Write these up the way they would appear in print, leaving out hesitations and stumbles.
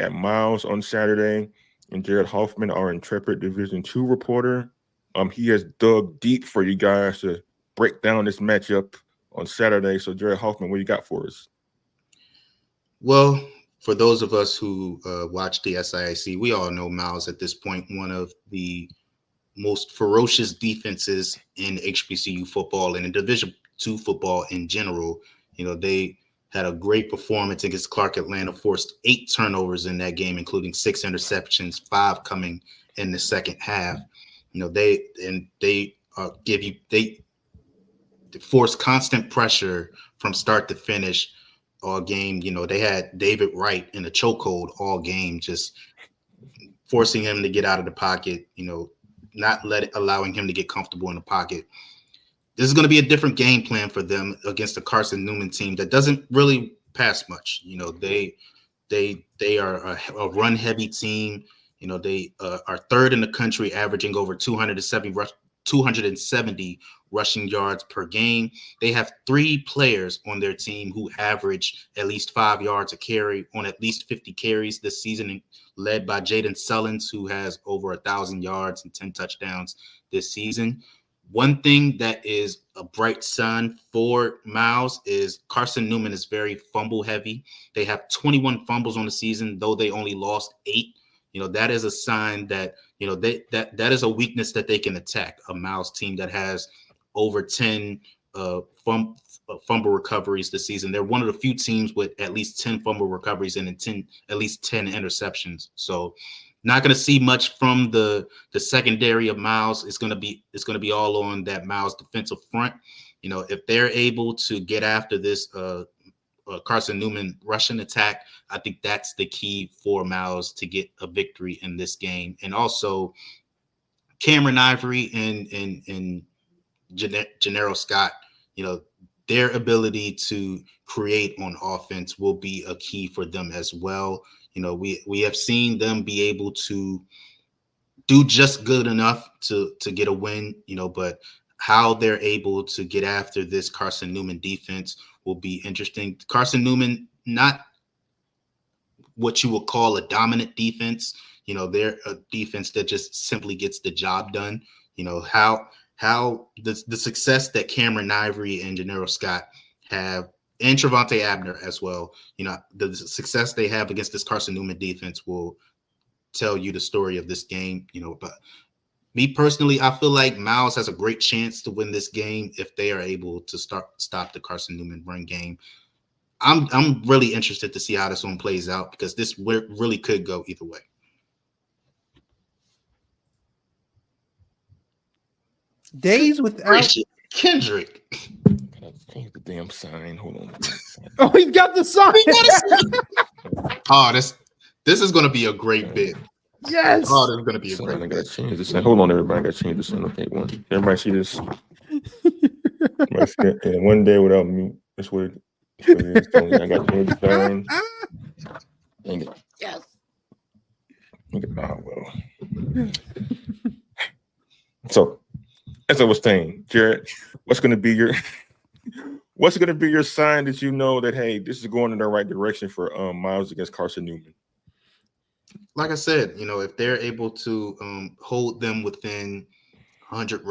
at Miles on Saturday, and Jared Hoffman, our intrepid Division II reporter. He has dug deep for you guys to break down this matchup on Saturday. So, Jared Hoffman, what you got for us? Well, for those of us who watch the SIAC, we all know Miles at this point, one of the most ferocious defenses in HBCU football and in Division II football in general. They had a great performance against Clark Atlanta, forced 8 turnovers in that game, including 6 interceptions, 5 coming in the second half. They force constant pressure from start to finish all game. They had David Wright in a chokehold all game, just forcing him to get out of the pocket, not allowing him to get comfortable in the pocket. This is going to be a different game plan for them against the Carson Newman team that doesn't really pass much. They are a run heavy team. They are third in the country, averaging over 270 rushing yards per game. They have 3 players on their team who average at least 5 yards a carry on at least 50 carries this season, led by Jaden Sullins, who has over 1,000 yards and 10 touchdowns this season. One thing that is a bright sun for Miles is Carson Newman is very fumble heavy. They have 21 fumbles on the season, though they only lost 8. That is a sign that, that is a weakness that they can attack. A Miles team that has over 10 fumble recoveries this season. They're one of the few teams with at least 10 fumble recoveries and at least 10 interceptions. So not going to see much from the secondary of Miles. It's going to be all on that Miles defensive front. If they're able to get after this Carson Newman rushing attack, I think that's the key for Miles to get a victory in this game. And also Cameron Ivory and Gennaro Scott, their ability to create on offense will be a key for them as well. We have seen them be able to do just good enough to get a win, but how they're able to get after this Carson Newman defense will be interesting. Carson Newman, not what you would call a dominant defense. They're a defense that just simply gets the job done. How the success that Cameron Ivory and Gennaro Scott have, and Trevante Abner as well, the success they have against this Carson Newman defense will tell you the story of this game. But me personally, I feel like Miles has a great chance to win this game if they are able to stop the Carson Newman run game. I'm really interested to see how this one plays out, because this really could go either way. Days without Kendrick. Change the damn sign. Hold on. Oh, he got the sign. Oh, this is going to be a great bit. Yes. Oh, this is going to be a great I bit. gotta change this sign. Hold on, everybody. I gotta change this sign. Okay, one. Everybody see this? One day without me. That's what it is. Tony. I got to change the sign. Dang it. Yes. Well. So, as I was saying, Jared, what's going to be your sign that you know that, hey, this is going in the right direction for Miles against Carson Newman? Like I said, if they're able to hold them within 100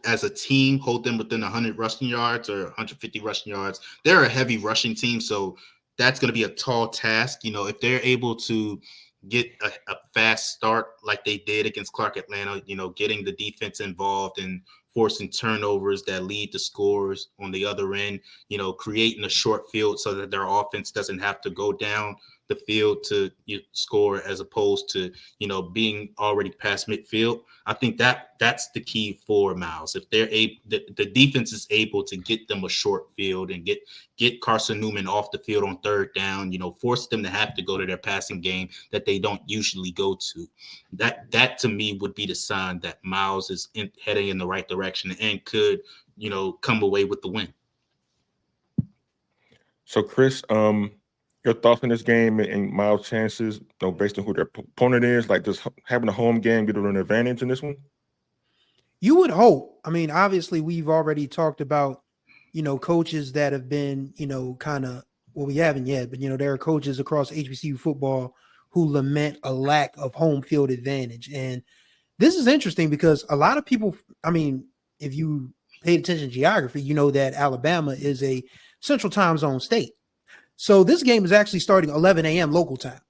as a team, hold them within 100 rushing yards or 150 rushing yards. They're a heavy rushing team, so that's going to be a tall task. If they're able to get a fast start like they did against Clark Atlanta, getting the defense involved and forcing turnovers that lead to scores on the other end, creating a short field so that their offense doesn't have to go down the field to score, as opposed to, being already past midfield. I think that's the key for Miles. If they're the defense is able to get them a short field and get Carson Newman off the field on third down, force them to have to go to their passing game that they don't usually go to. That to me would be the sign that Miles is heading in the right direction and could, come away with the win. So, Chris, your thoughts on this game and Miles' chances, based on who their opponent is, like just having a home game, get an advantage in this one? You would hope. I mean, obviously, we've already talked about, coaches that have been, kind of, well, we haven't yet, but, there are coaches across HBCU football who lament a lack of home field advantage. And this is interesting because a lot of people, I mean, if you paid attention to geography, you know that Alabama is a central time zone state. So this game is actually starting 11 a.m. local time.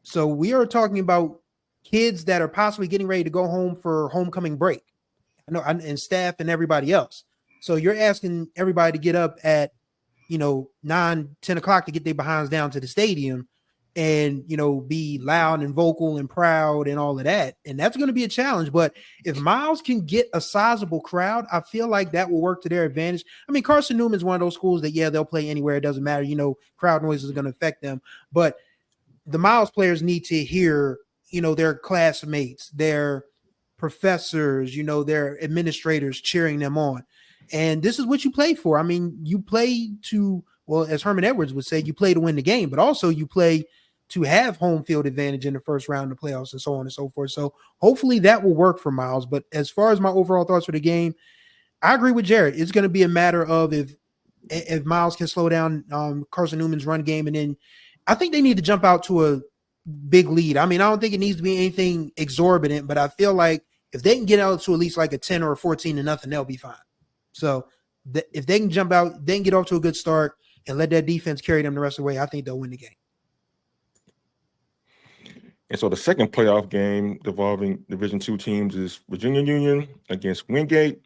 So we are talking about kids that are possibly getting ready to go home for homecoming break. I know, and staff and everybody else. So you're asking everybody to get up at 9, 10 o'clock to get their behinds down to the stadium and, be loud and vocal and proud and all of that. And that's going to be a challenge. But if Miles can get a sizable crowd, I feel like that will work to their advantage. I mean, Carson Newman's one of those schools that, yeah, they'll play anywhere. It doesn't matter. Crowd noise is going to affect them. But the Miles players need to hear, their classmates, their professors, their administrators cheering them on. And this is what you play for. I mean, you play to, well, as Herman Edwards would say, you play to win the game, but also you play to have home field advantage in the first round of the playoffs and so on and so forth. So hopefully that will work for Miles. But as far as my overall thoughts for the game, I agree with Jared. It's going to be a matter of if Miles can slow down Carson Newman's run game. And then I think they need to jump out to a big lead. I mean, I don't think it needs to be anything exorbitant, but I feel like if they can get out to at least like a 10 or a 14-0, they'll be fine. So if they can jump out, they can get off to a good start and let that defense carry them the rest of the way, I think they'll win the game. And so the second playoff game involving Division II teams is Virginia Union against Wingate.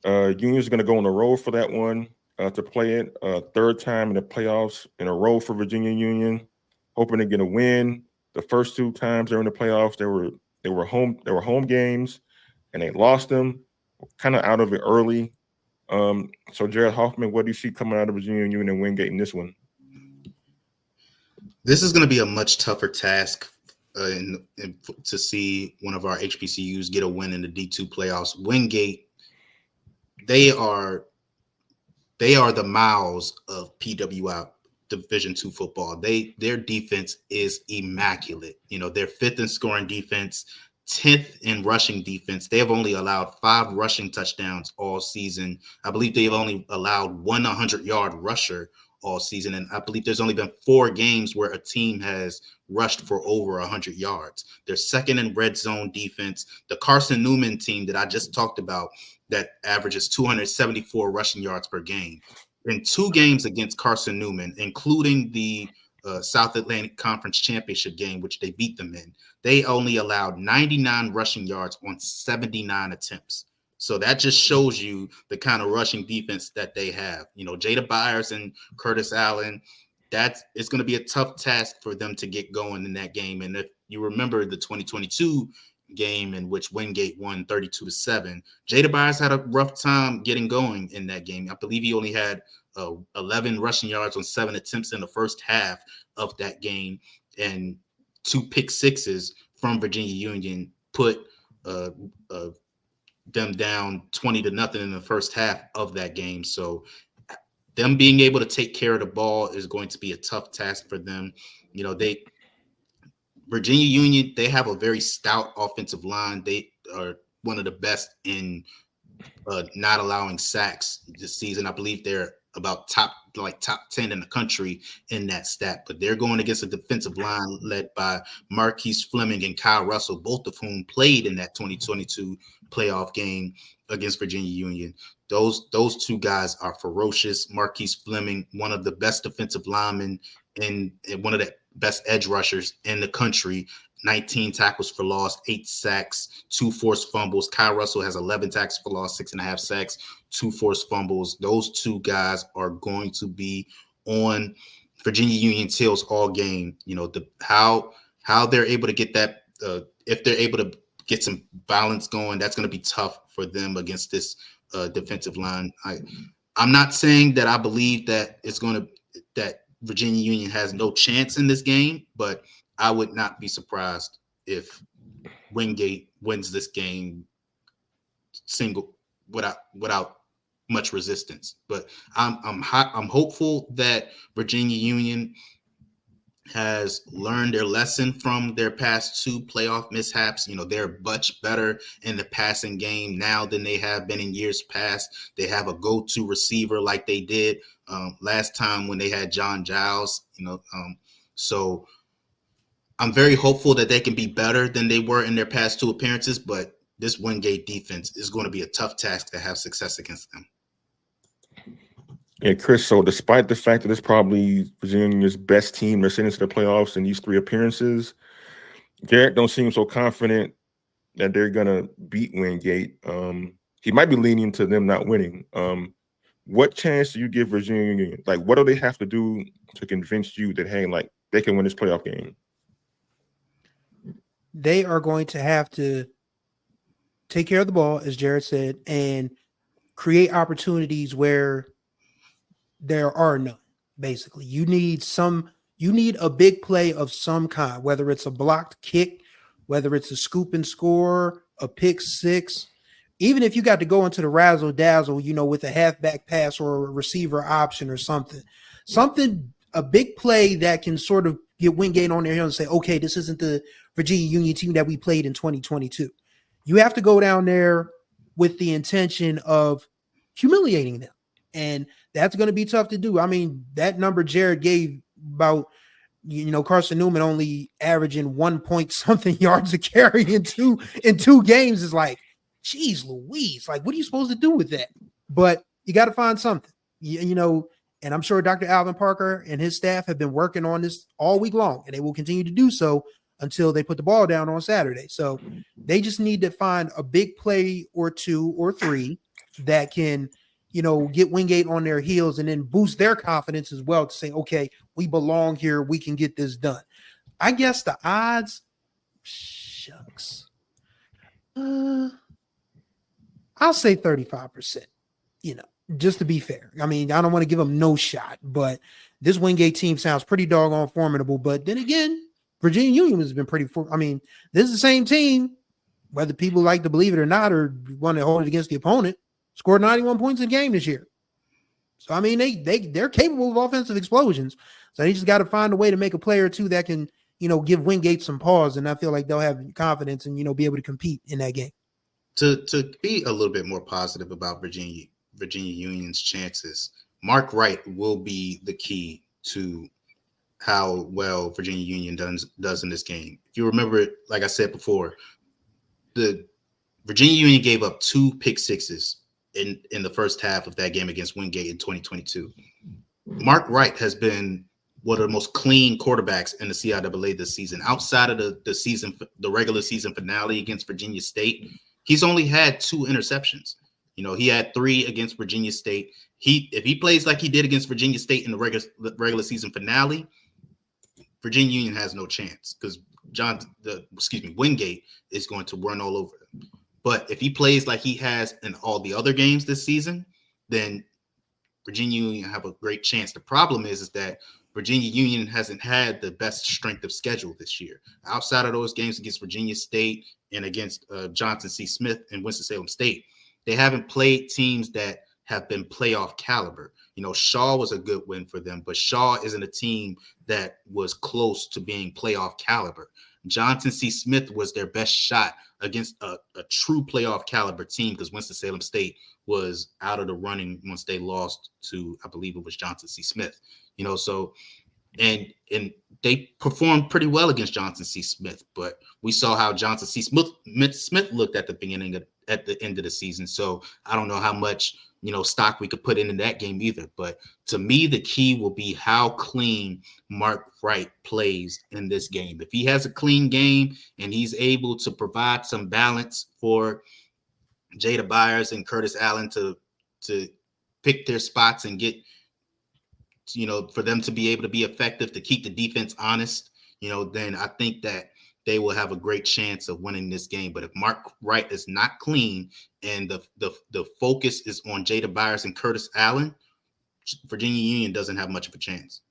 Union's going to go on the road for that one to play it. Third time in the playoffs in a row for Virginia Union, hoping to get a win. The first two times during the playoffs, they were home games, and they lost them. Kind of out of it early. So Jared Hoffman, what do you see coming out of Virginia Union and Wingate in this one? This is going to be a much tougher task to see one of our HBCUs get a win in the D2 playoffs. Wingate, they are the Miles of PWI Division II football. Their defense is immaculate. They're fifth in scoring defense, 10th in rushing defense. They have only allowed 5 rushing touchdowns all season. I believe they've only allowed 100-yard rusher all season. And I believe there's only been 4 games where a team has rushed for over 100 yards. They're second in red zone defense. The Carson Newman team that I just talked about that averages 274 rushing yards per game. In 2 games against Carson Newman, including the South Atlantic Conference Championship game, which they beat them in, they only allowed 99 rushing yards on 79 attempts. So that just shows you the kind of rushing defense that they have. Jada Byers and Curtis Allen, it's going to be a tough task for them to get going in that game. And if you remember the 2022 game in which Wingate won 32-7, Jada Byers had a rough time getting going in that game. I believe he only had 11 rushing yards on 7 attempts in the first half of that game, and 2 pick sixes from Virginia Union put them down 20-0 in the first half of that game. So them being able to take care of the ball is going to be a tough task for them. Virginia Union, they have a very stout offensive line. They are one of the best in not allowing sacks this season. I believe they're about top 10 in the country in that stat, but they're going against a defensive line led by Marquise Fleming and Kyle Russell, both of whom played in that 2022 playoff game against Virginia Union. Those 2 guys are ferocious. Marquise Fleming, one of the best defensive linemen and one of the best edge rushers in the country. 19 tackles for loss, 8 sacks, 2 forced fumbles. Kyle Russell has 11 tackles for loss, 6.5 sacks, 2 forced fumbles. Those 2 guys are going to be on Virginia Union's heels all game. How they're able to get that, if they're able to get some balance going, that's going to be tough for them against this defensive line. I'm not saying that I believe that that Virginia Union has no chance in this game, but I would not be surprised if Wingate wins this game without much resistance. But I'm hopeful that Virginia Union has learned their lesson from their past 2 playoff mishaps. They're much better in the passing game now than they have been in years past. They have a go-to receiver like they did last time when they had John Giles. So I'm very hopeful that they can be better than they were in their past 2 appearances, but this Wingate defense is going to be a tough task to have success against them. Yeah, Chris, so despite the fact that it's probably Virginia's best team that's into the playoffs in these 3 appearances, Garrett don't seem so confident that they're going to beat Wingate. He might be leaning to them not winning. What chance do you give Virginia Union? Like, what do they have to do to convince you that, hey, like, they can win this playoff game? They are going to have to take care of the ball, as Jared said, and create opportunities where there are none. Basically, you need a big play of some kind, whether it's a blocked kick, whether it's a scoop and score, a pick six, even if you got to go into the razzle dazzle, with a halfback pass or a receiver option or something, a big play that can sort of get Wingate on their heel and say, okay, this isn't the Virginia Union team that we played in 2022. You have to go down there with the intention of humiliating them. And that's going to be tough to do. I mean, that number Jared gave about, Carson Newman only averaging 1 point something yards a carry in two games is like, geez Louise, like, what are you supposed to do with that? But you got to find something, and I'm sure Dr. Alvin Parker and his staff have been working on this all week long, and they will continue to do so until they put the ball down on Saturday. So they just need to find a big play or 2 or 3 that can, get Wingate on their heels and then boost their confidence as well to say, okay, we belong here. We can get this done. I guess the odds, shucks. I'll say 35%, just to be fair. I mean, I don't want to give them no shot, but this Wingate team sounds pretty doggone formidable. But then again, Virginia Union has been pretty this is the same team, whether people like to believe it or not, or want to hold it against the opponent, scored 91 points in a game this year. So, I mean, they're capable of offensive explosions. So they just got to find a way to make a play or 2 that can, give Wingate some pause. And I feel like they'll have confidence and, be able to compete in that game. To be a little bit more positive about Virginia Union's chances, Mark Wright will be the key to how well Virginia Union does in this game. If you remember, like I said before, the Virginia Union gave up 2 pick sixes in the first half of that game against Wingate in 2022. Mark Wright has been one of the most clean quarterbacks in the CIAA this season. Outside of the regular season finale against Virginia State, he's only had 2 interceptions. He had 3 against Virginia State. If he plays like he did against Virginia State in the regular season finale, Virginia Union has no chance because Wingate is going to run all over them. But if he plays like he has in all the other games this season, then Virginia Union have a great chance. The problem is that Virginia Union hasn't had the best strength of schedule this year. Outside of those games against Virginia State and against Johnson C. Smith and Winston-Salem State, they haven't played teams that have been playoff caliber. Shaw was a good win for them, but Shaw isn't a team that was close to being playoff caliber. Johnson C. Smith was their best shot against a true playoff caliber team because Winston-Salem State was out of the running once they lost to, I believe it was Johnson C. Smith. And they performed pretty well against Johnson C. Smith, but we saw how Johnson C. Smith looked at the end of the season. So I don't know how much stock we could put into that game either. But to me, the key will be how clean Mark Wright plays in this game. If he has a clean game and he's able to provide some balance for Jada Byers and Curtis Allen to pick their spots and get, for them to be able to be effective, to keep the defense honest, then I think that they will have a great chance of winning this game. But if Mark Wright is not clean and the focus is on Jada Byers and Curtis Allen, Virginia Union doesn't have much of a chance.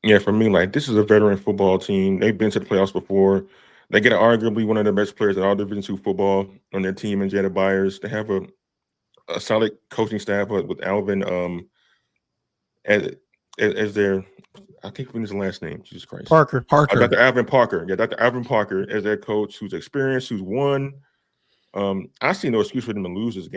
Yeah, for me, like, this is a veteran football team. They've been to the playoffs before. They get arguably one of the best players in all Division II football on their team in Jada Byers. They have a solid coaching staff with Alvin as their, I can't remember his last name. Jesus Christ. Parker. Dr. Alvin Parker. Yeah, Dr. Alvin Parker as their coach, who's experienced, who's won. I see no excuse for them to lose this game.